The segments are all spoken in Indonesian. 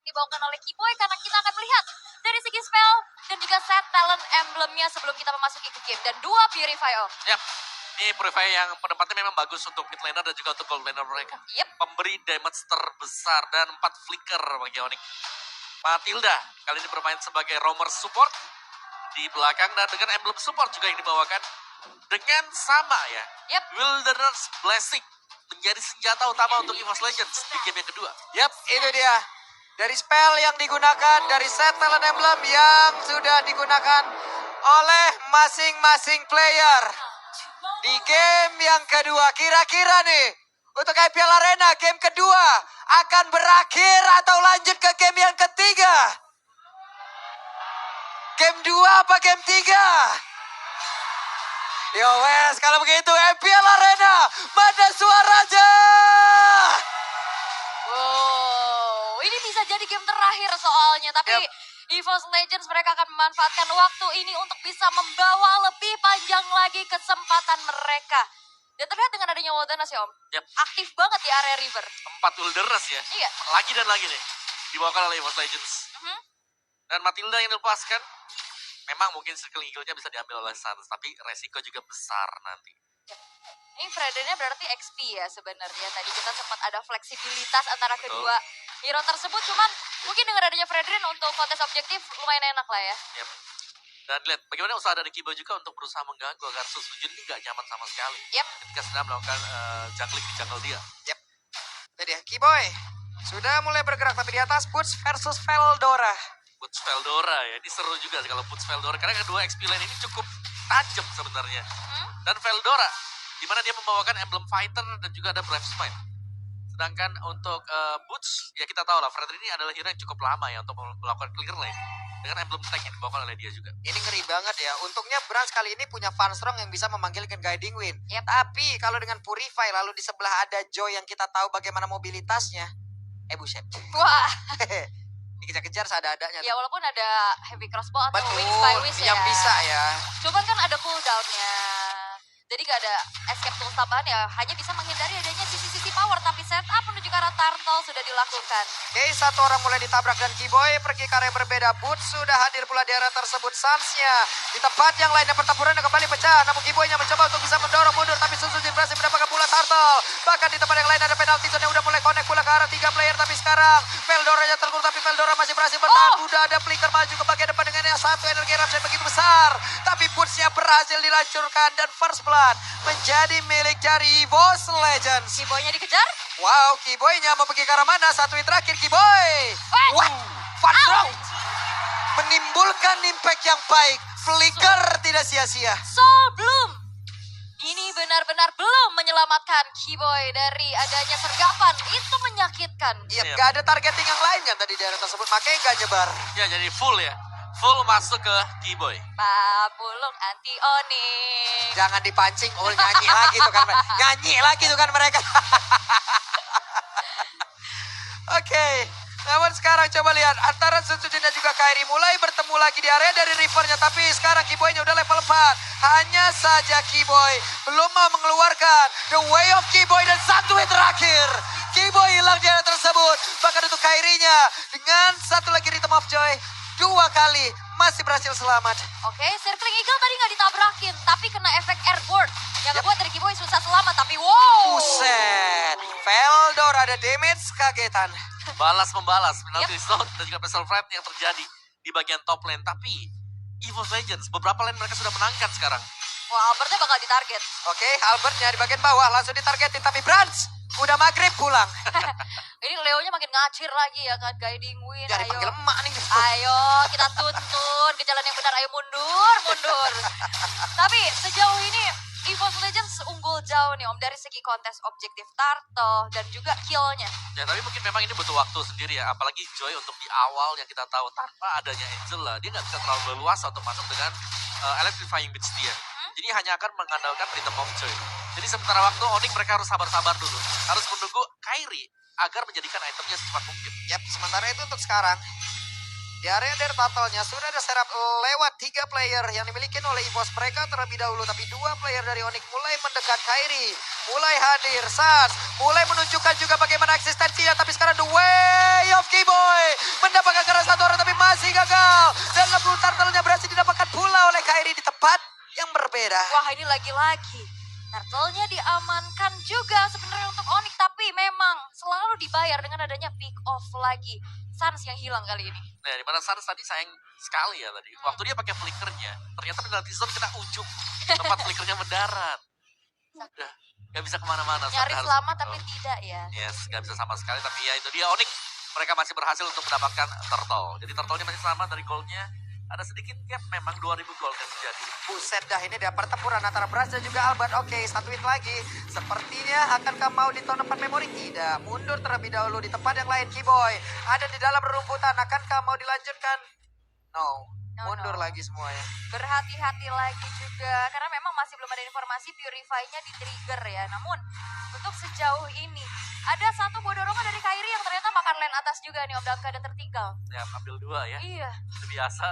dibawakan oleh Kiboy karena kita akan melihat dari segi spell dan juga set talent emblemnya sebelum kita memasuki ke game. Dan 2 Purify Om. Yap, ini Purify yang penempatnya memang bagus untuk mid laner dan juga untuk gold laner mereka. Yep. Pemberi damage terbesar dan 4 flicker bagi Onyx. Matilda kali ini bermain sebagai roamer support di belakang dan dengan emblem support juga yang dibawakan dengan sama ya. Yep. Wilderness Blessing menjadi senjata utama untuk EVOS Legends di game yang kedua. Yap, itu dia. Dari spell yang digunakan, dari set talent emblem yang sudah digunakan oleh masing-masing player. Di game yang kedua, kira-kira nih, untuk IPL Arena game kedua akan berakhir atau lanjut ke game yang ketiga? Game 2 apa game 3? Yo wes, kalau begitu IPL Arena, mana suaranya? Wow, ini bisa jadi game terakhir soalnya. Tapi EVOS Legends mereka akan memanfaatkan waktu ini untuk bisa membawa lebih panjang lagi kesempatan mereka. Dan terlihat dengan adanya Wilderness ya Om. Yap. Aktif banget di area river. 4 Wilderness ya. Iya. Lagi dan lagi nih. Dibawakan oleh EVOS Legends. Dan Matilda yang dilepaskan. Memang mungkin circle eagle-nya bisa diambil oleh Suns. Tapi resiko juga besar nanti. Ini Fredrinnya berarti XP ya sebenarnya. Tadi kita sempat ada fleksibilitas antara kedua hero tersebut. Cuman mungkin dengan adanya Fredrin untuk kontes objektif lumayan enak lah ya. Yep. Dan lihat bagaimana usaha dari Kiboy juga untuk berusaha mengganggu agar Susujin ini nggak nyaman sama sekali. Yep. Ketika sedang melakukan jungling di jungle dia. Yap. Itu dia, Kiboy sudah mulai bergerak tapi di atas Boots versus Veldora. Boots Veldora ya, ini seru juga sih kalau Boots Veldora. Karena kedua XP lane ini cukup tajam sebenarnya. Dan Veldora, di mana dia membawakan emblem fighter dan juga ada Brave Smite. Sedangkan untuk Boots, ya kita tahu lah, Fredrin ini adalah hero yang cukup lama ya untuk melakukan clear lane. Dengan emblem tank yang dibawakan oleh dia juga. Ini ngeri banget ya. Untungnya Brans kali ini punya Funstrong yang bisa memanggilkan Guiding Wind. Yep. Tapi kalau dengan Purify lalu di sebelah ada Joy yang kita tahu bagaimana mobilitasnya. Buset. Wah. Dikejar-kejar seadanya. Ya walaupun ada heavy crossbow atau Betul, wings by wings ya. yang bisa ya. Cuman kan ada cooldownnya. Jadi gak ada escape tools tambahan ya. Hanya bisa menghindari adanya sisi-sisi power. Tapi setup menuju ke arah turtle sudah dilakukan. Oke, satu orang mulai ditabrak dan Kiboy pergi ke area berbeda. Boots sudah hadir pula di area tersebut. Sunsnya di tempat yang lainnya pertempurannya kembali pecah. Namun Kiboynya mencoba untuk bisa mendorong mundur. Tapi Susujin berhasil mendapatkan pula turtle. Bahkan di tempat yang lain ada penalti zone yang udah mulai connect pula ke arah 3 player. Tapi sekarang Veldoranya terkurung. Tapi Veldora masih berhasil bertahan. Udah ada flicker maju ke bagian depan dengan yang satu energi eruption begitu besar. Tapi Bootsnya berhasil dilancurkan dan first blood menjadi milik dari EVOS Legends. Kiboynya dikejar. Wow, Kiboynya mau pergi ke arah mana? Satu hit terakhir Kiboy. Wah, Funstrong menimbulkan impact yang baik. Flicker tidak sia-sia. Soul Bloom. Ini benar-benar belum menyelamatkan Kiboy dari adanya sergapan. Itu menyakitkan. Iya, gak ada targeting yang lain kan tadi di area tersebut. Makanya gak nyebar. Ya jadi full ya. Full masuk ke Kiboy. Papulung anti Onyx. Jangan dipancing, nyanyi lagi tuh kan. Nyanyi lagi tuh kan mereka. Oke. Namun sekarang coba lihat antara Susujin dan juga Kairi mulai bertemu lagi di area dari rivernya. Tapi sekarang Kiboynya udah level 4. Hanya saja Kiboy belum mau mengeluarkan The Way of Kiboy dan satu hit terakhir. Kiboy hilang di area tersebut. Bahkan untuk Kairinya dengan satu lagi Rhythm of Joy. 2 kali masih berhasil selamat. Oke, Circling Eagle tadi nggak ditabrakin. Tapi kena efek airborne. Yang ngebuat dari Kiboy susah selamat. Tapi wow. Buset. Veldora ada damage kagetan. Balas membalas. Penalty slot dan juga special fright yang terjadi di bagian top lane. Tapi EVOS Legends beberapa lane mereka sudah menangkan sekarang. Wah, Albertnya bakal ditarget. Oke, Albertnya di bagian bawah langsung ditargetin. Tapi Brans udah maghrib pulang. Ini Leonya makin ngacir lagi ya kan. Guiding Wind. Jadi Ayo. panggil emak nih. Ayo kita tuntun ke jalan yang benar. Ayo mundur, mundur. Tapi sejauh ini EVOS Legends unggul jauh nih Om. Dari segi kontes objektif turtle dan juga killnya. Ya tapi mungkin memang ini butuh waktu sendiri ya. Apalagi Joy untuk di awal yang kita tahu tanpa adanya Angela. Dia nggak bisa terlalu leluasa untuk masuk dengan electrifying beats dia. Jadi hanya akan mengandalkan Rhythm of Joy. Jadi sementara waktu Onyx mereka harus sabar-sabar dulu. Harus menunggu Kairi agar menjadikan itemnya secepat mungkin. Yap, sementara itu untuk sekarang di area dari turtle-nya sudah ada serap lewat 3 player yang dimiliki oleh EVOS mereka terlebih dahulu. Tapi 2 player dari Onyx mulai mendekat Kairi. Mulai hadir, Sans mulai menunjukkan juga bagaimana eksistensinya. Tapi sekarang The Way of Kiboy berbeda. Wah, ini lagi-lagi turtle-nya diamankan juga sebenarnya untuk Onyx, tapi memang selalu dibayar dengan adanya pick off lagi. Suns yang hilang kali ini. Nah, di mana Suns tadi sayang sekali ya tadi. Waktu dia pakai flickernya, ternyata penalti zone kena ujung tempat flickernya mendarat. Udah, gak bisa kemana-mana. Nyari Sampai selamat harus- tapi tidak ya. Yes, gak bisa sama sekali. Tapi ya itu dia Onyx. Mereka masih berhasil untuk mendapatkan turtle. Jadi turtle-nya masih selamat dari golnya. Ada sedikit gap memang 2000 gol yang terjadi. Buset dah, ini dia pertempuran antara Brans dan juga Albert. Oke, satu hit lagi. Sepertinya akankah mau ditonton memori? Tidak. Mundur terlebih dahulu di tempat yang lain. Keyboy ada di dalam rerumputan. Akankah mau dilanjutkan? No. No, Mundur no. lagi semuanya. Berhati-hati lagi juga karena memang masih belum ada informasi Purify-nya di trigger ya. Namun untuk sejauh ini ada satu buah dorongan dari Kyrie yang ternyata makan lane atas juga nih Om dalam keadaan tertinggal. Ya, ambil 2 ya. Iya. Itu biasa.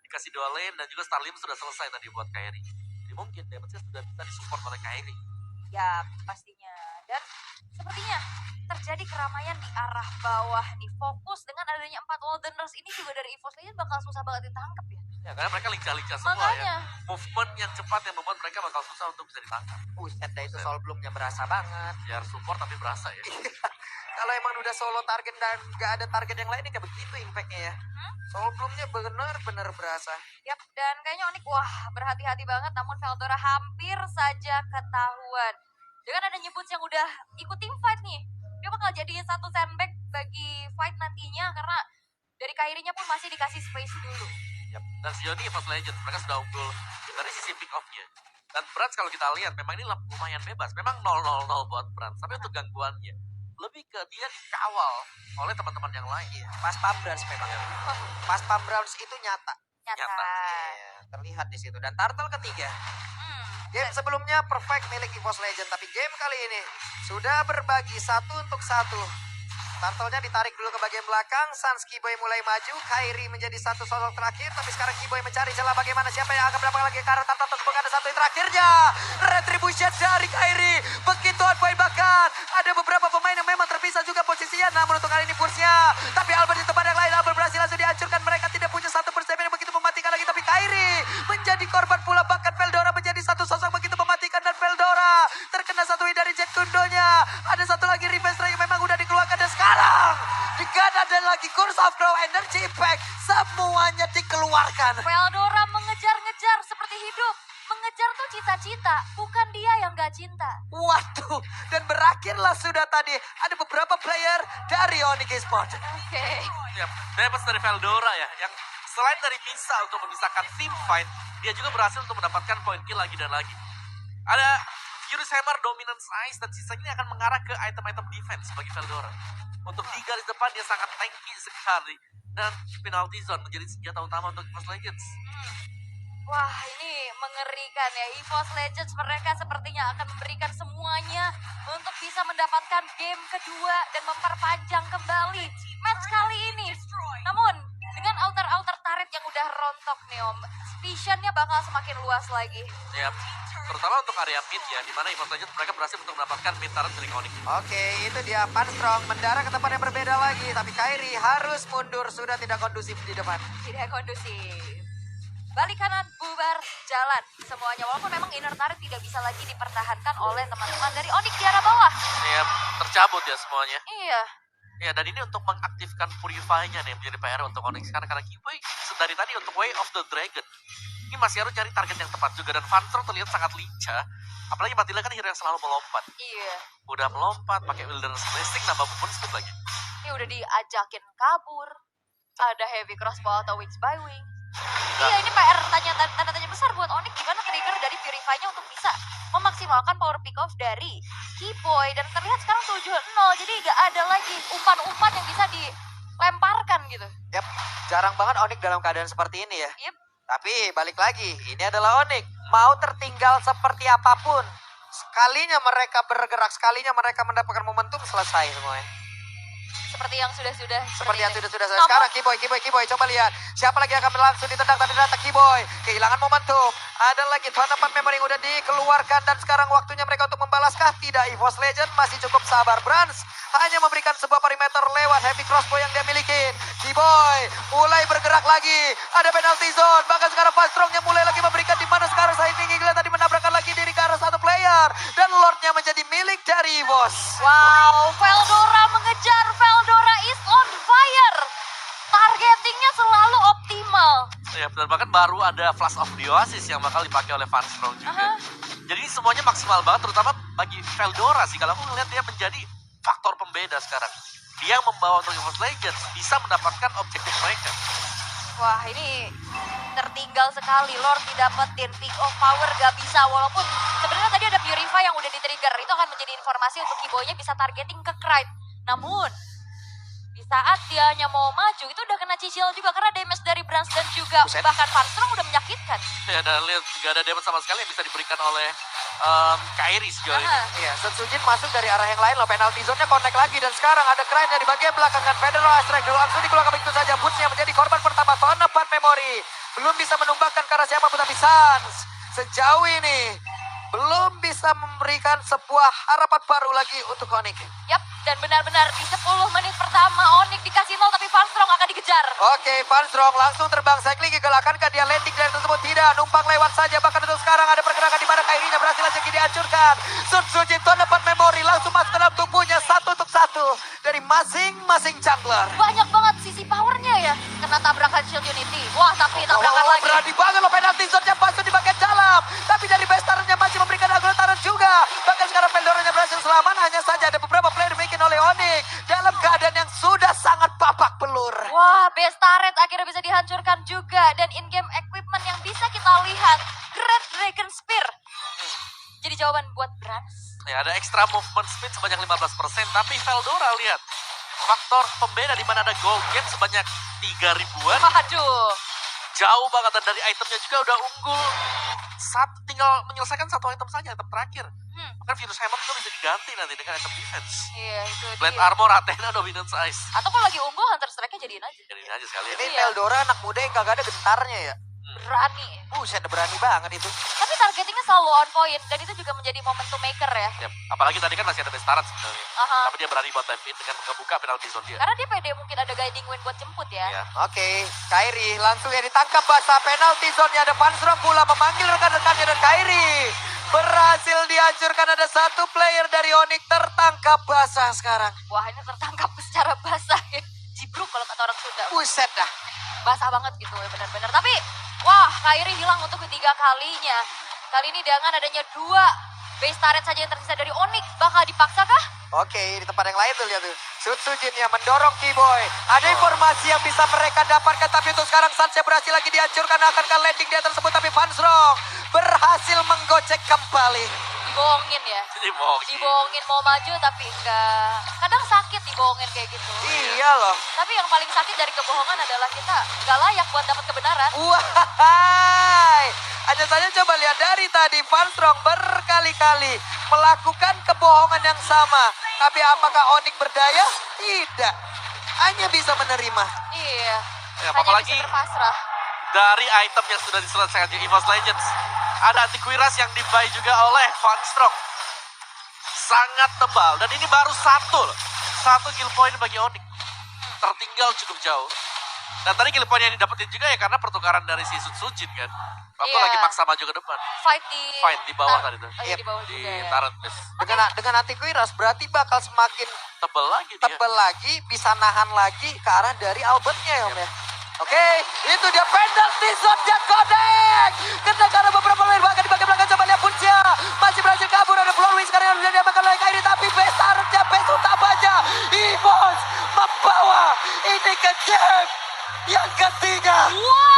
Dikasih 2 lane dan juga Starlim sudah selesai tadi buat Kyrie. Jadi mungkin damage-nya sudah bisa disupport oleh Kyrie. Ya pastinya. Dan sepertinya terjadi keramaian di arah bawah nih. Fokus dengan adanya 4 Waldeners ini juga dari EVOS Legends bakal susah banget ditangkap ya. Ya, karena mereka lincah-lincah semua Makanya. ya. Movement yang cepat yang membuat mereka bakal susah untuk bisa ditangkap. Buset dah, itu soal belumnya berasa banget. Biar support tapi berasa ya. Kalau emang udah solo target dan gak ada target yang lain, kayak begitu impactnya ya. Solo belumnya bener-bener berasa. Yap, dan kayaknya Onyx wah berhati-hati banget namun Veldora hampir saja ketahuan. Dengan ada Boots yang udah ikut tim fight nih. Dia bakal jadi satu sandbag bagi fight nantinya karena dari Kyrie-nya pun masih dikasih space dulu. Yap. Dan sejauh ini EVOS Legends mereka sudah unggul dari sisi pick off-nya. Dan Brans kalau kita lihat memang ini lumayan bebas. Memang 0-0-0 buat Brans. Tapi untuk gangguannya lebih ke dia dikawal oleh teman-teman yang lain. Iya, pas pump Browns memang. Pas pump Browns itu nyata. Nyata. Iya, terlihat di situ. Dan turtle ketiga. Hmm. Game sebelumnya perfect milik EVOS Legend, tapi game kali ini sudah berbagi 1 untuk 1. Turtle-nya ditarik dulu ke bagian belakang, Suns Keyboy mulai maju, Kyrie menjadi satu sosok terakhir, tapi sekarang Keyboy mencari celah bagaimana siapa yang akan mendapatkan lagi ke arah Turtle tersebut. Ada satu yang terakhirnya, retribution dari Kyrie, begitu on point, bahkan ada beberapa pemain yang memang terpisah juga posisinya, namun untuk kali ini push-nya, tapi Albert di tempat yang lain, Albert berhasil langsung dihancurkan, mereka tidak punya satu persen yang begitu mematikan lagi, tapi Kyrie menjadi korban pula, bahkan Veldora menjadi satu sosok begitu mematikan, dan Veldora terkena satu hit dari Jet Kundonya, ada satu lagi revenge strike yang memang udah dikeluarkan, dan sekarang Digana dan lagi Curse of Crow, Energy Impact, semuanya dikeluarkan. Veldora mengejar-ngejar seperti hidup. Mengejar tuh cita-cita, bukan dia yang gak cinta. Waduh, dan berakhirlah sudah tadi ada beberapa player dari Onyx Esports. Oke. Yap. Damage dari Veldora ya. Yang selain dari bisa untuk memisahkan team fight, dia juga berhasil untuk mendapatkan point kill lagi dan lagi. Ada Furious Hammer, Dominance Ice, dan sisanya akan mengarah ke item-item defense bagi Veldora. Untuk di garis depan dia sangat tanky sekali. Dan penalty zone menjadi senjata utama untuk EVOS Legends. Wah, ini mengerikan ya. EVOS Legends mereka sepertinya akan memberikan semuanya untuk bisa mendapatkan game kedua dan memperpanjang kembali match kali ini. Namun, dengan outer-outer turret yang udah rontok nih Om, visionnya bakal semakin luas lagi. Ya, terutama untuk area mid ya, di mana EVOS Legends mereka berhasil untuk mendapatkan mid turret dari Onyx. Oke, itu dia Panstrong mendarat ke tempat yang berbeda lagi, tapi Kyrie harus mundur, sudah tidak kondusif di depan. Tidak kondusif. Balik kanan, bubar, jalan. Semuanya, walaupun memang inner turret tidak bisa lagi dipertahankan oleh teman-teman dari Onyx di arah bawah. Ya, tercabut ya semuanya. Iya. Ya, dan ini untuk mengaktifkan Purify-nya nih menjadi PR untuk Onyx. Karena Keyboy dari tadi untuk Way of the Dragon. Ini masih harus cari target yang tepat juga. Dan Vanter terlihat sangat lincah. Apalagi Matilda kan hero yang selalu melompat. Iya. Udah melompat, pakai Wilderness Blessing, nambah movement speed lagi. Ini udah diajakin kabur. Ada heavy crossbow atau wings by wing. Iya, ini PR tanda tanya besar buat Onyx, gimana trigger dari Purify-nya untuk bisa memaksimalkan power pick off dari Keyboy. Dan terlihat sekarang 7-0, jadi gak ada lagi umpan-umpan yang bisa dilemparkan gitu. Yap, jarang banget Onyx dalam keadaan seperti ini ya. Yep. Tapi balik lagi, ini adalah Onyx. Mau tertinggal seperti apapun, sekalinya mereka bergerak, sekalinya mereka mendapatkan momentum, selesai semuanya. Seperti yang sudah-sudah. Seperti yang sudah Namun- sekarang Keyboy, coba lihat. Siapa lagi yang akan langsung ditendang, tapi ternyata Keyboy kehilangan momentum. Ada lagi tempat memory yang udah dikeluarkan, dan sekarang waktunya mereka untuk membalaskah? Tidak, EVOS Legend masih cukup sabar. Brans hanya memberikan sebuah perimeter lewat heavy crossbow yang dia miliki. Keyboy mulai bergerak lagi. Ada penalty zone, bahkan sekarang Fast Strong yang mulai lagi memberikan, di mana sekarang saya ingin tadi menabrak keluar. Dan Lordnya menjadi milik dari EVOS. Wow, Veldora mengejar, Veldora is on fire. Targetingnya selalu optimal. Ya benar, bahkan baru ada Flash of the Oasis yang bakal dipakai oleh Van Strong juga. Jadi semuanya maksimal banget, terutama bagi Veldora sih. Kalau aku ngeliat dia menjadi faktor pembeda sekarang. Dia yang membawa untuk EVOS Legends bisa mendapatkan objektif mereka. Wah, ini tertinggal sekali. Lord didapetin, Peak of Power gak bisa. Walaupun sebenarnya tadi ada Purify yang udah di-trigger. Itu akan menjadi informasi untuk Kiboy-nya bisa targeting ke Krite. Namun, di saat dia hanya mau maju, itu udah kena cicil juga. Karena damage dari Brans dan juga Buset. bahkan Van Strong udah menyakitkan. Ya, dan lihat gak ada damage sama sekali yang bisa diberikan oleh Kairi sejauh ini. Iya, Sun Sujin masuk dari arah yang lain loh. Penalty zone-nya connect lagi. Dan sekarang ada Krine di bagian belakang kan. Federal Astrek langsung dikeluarkan begitu saja. Boots-nya menjadi korban pertama. Penepat memori. Belum bisa menumbangkan karena siapapun, tapi Sans sejauh ini belum bisa memberikan sebuah harapan baru lagi untuk Onyx. Yap, dan benar-benar di 10 menit pertama Onyx dikasih 0 tapi Van Strong akan dikejar. Oke, Van Strong langsung terbang cycling Eagle. Akankah dia landing dari tersebut? Tidak, numpang lewat saja. Bahkan untuk sekarang ada pergerakan di mana Kairinya berhasil aja dihancurkan. Sun Sujin dapat memori langsung masuk ke dalam tubuhnya satu untuk satu dari masing-masing jungler. Banyak banget sisi powernya ya. Kena tabrakan Shield Unity. Wah, tapi tabrakan lagi. Berani banget loh penalti zone-nya masuk di bagian dalam. Tapi dari Bestarnya masih memberikan agrotaran juga. Bahkan sekarang Veldoranya berhasil selamat. Hanya saja ada beberapa player bikin oleh Onyx dalam keadaan yang sudah sangat babak belur. Wah, base turret akhirnya bisa dihancurkan juga. Dan in-game equipment yang bisa kita lihat. Great Dragon Spear. Jadi jawaban buat Brans. Ya, ada extra movement speed sebanyak 15%, tapi Veldora lihat. Faktor pembeda di mana ada gold gate sebanyak 3 ribuan. Waduh. Jauh banget, dan dari itemnya juga udah unggul. Tinggal menyelesaikan satu item saja, item terakhir. Bahkan Virus Hammer itu bisa diganti nanti dengan item defense. Iya, itu Blade dia. Armor, Athena, Dominance Ice. Atau kalau lagi unggul Hunter Strike-nya jadiin aja. Jadiin aja sekalian. Ini Iya. Veldora anak muda yang kagak ada gentarnya ya. Berani. Buset, berani banget itu. Tapi targetingnya selalu on point. Dan itu juga menjadi momentum maker ya. Yap. Apalagi tadi kan masih ada Bestarat sebenarnya. Aha. Tapi dia berani buat tap in dengan membuka penalti zone dia. Karena dia pede mungkin ada guiding wind buat jemput ya. Ya. Oke, Kairi langsung ya ditangkap basah penalti zone-nya. Ada Van Strong pula memanggil rekan-rekannya dan Kairi berhasil dihancurkan. Ada satu player dari Onyx tertangkap basah sekarang. Wah, ini tertangkap secara basah ya. Jibruk kalau kata orang Sunda. Buset dah. Basah banget gitu ya benar-benar. Tapi wah, Kairi hilang untuk ketiga kalinya. Kali ini dengan adanya 2 base turret saja yang tersisa dari Onyx, bakal dipaksakah? Oke, di tempat yang lain tuh lihat tuh. Sun Sujin yang mendorong Kiboy. Ada informasi yang bisa mereka dapatkan, tapi untuk sekarang Sansa berhasil lagi dihancurkan. Akankah landing dia tersebut, tapi Van Strong berhasil menggocek kembali. Dibohongin ya. Dibohongin mau maju tapi enggak. Kadang sakit dibohongin kayak gitu. Iya loh. Tapi yang paling sakit dari kebohongan adalah kita nggak layak buat dapat kebenaran. Wahai. Hanya saja coba lihat dari tadi Van Strong berkali-kali melakukan kebohongan yang sama. Tapi apakah Onyx berdaya? Tidak. Hanya bisa menerima. Iya. Ya, Hanya apalagi bisa berpasrah. dari item yang sudah diselesaikan di EVOS Legends, ada antiquiras yang dibuy juga oleh Van Strong. Sangat tebal, dan ini baru satu kill point bagi Onyx. Tertinggal cukup jauh. Dan tadi kill point yang didapetin juga ya karena pertukaran dari si Sun Sujin kan. Waktu Iya. lagi maksa maju ke depan. Fight di bawah tadi tuh. Oh, iya, di bawah Di juga ya. turret base. Dengan antiquiras berarti bakal semakin Tebal lagi dia. tebal lagi, bisa nahan lagi ke arah dari Albertnya ya Om ya. Oke, itu dia penalti zone Connect. Karena beberapa pemain bahkan di bagian belakang, coba lihat Puncia masih berhasil kabur. Ada Florwin sekarang yang sudah diamankan oleh Kairi, tapi besarnya best utama aja. EVOS membawa ini ke game yang ketiga. Wow.